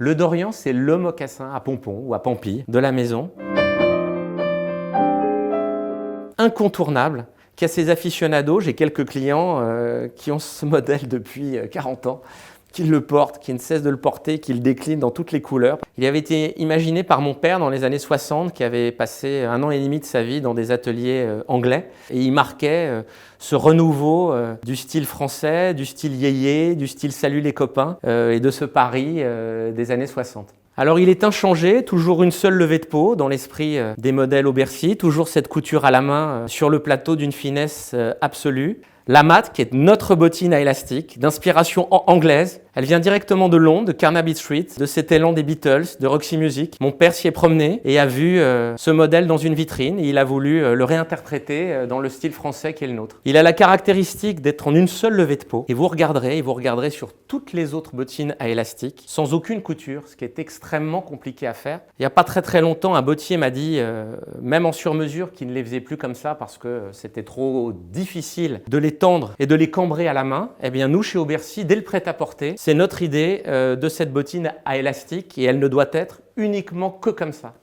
Le Dorian, c'est le mocassin à pompons ou à pampilles de la maison. Incontournable, qui a ses aficionados. J'ai quelques clients qui ont ce modèle depuis 40 ans, qui le portent, qui ne cessent de le porter, qui le déclinent dans toutes les couleurs. Il avait été imaginé par mon père dans les années 60, qui avait passé 1 an et demi de sa vie dans des ateliers anglais. Et il marquait ce renouveau du style français, du style yéyé, du style salut les copains, et de ce Paris des années 60. Alors il est inchangé, toujours une seule levée de peau dans l'esprit des modèles au Bercy, toujours cette couture à la main sur le plateau d'une finesse absolue. La mat, qui est notre bottine à élastique, d'inspiration anglaise. Elle vient directement de Londres, de Carnaby Street, de cet élan des Beatles, de Roxy Music. Mon père s'y est promené et a vu ce modèle dans une vitrine et il a voulu le réinterpréter dans le style français qui est le nôtre. Il a la caractéristique d'être en une seule levée de peau et vous regarderez sur toutes les autres bottines à élastique, sans aucune couture, ce qui est extrêmement compliqué à faire. Il n'y a pas très longtemps, un bottier m'a dit, même en sur-mesure, qu'il ne les faisait plus comme ça parce que c'était trop difficile de les tendre et de les cambrer à la main. Eh bien nous, chez Aubercy, dès le prêt-à-porter, c'est notre idée de cette bottine à élastique et elle ne doit être uniquement que comme ça.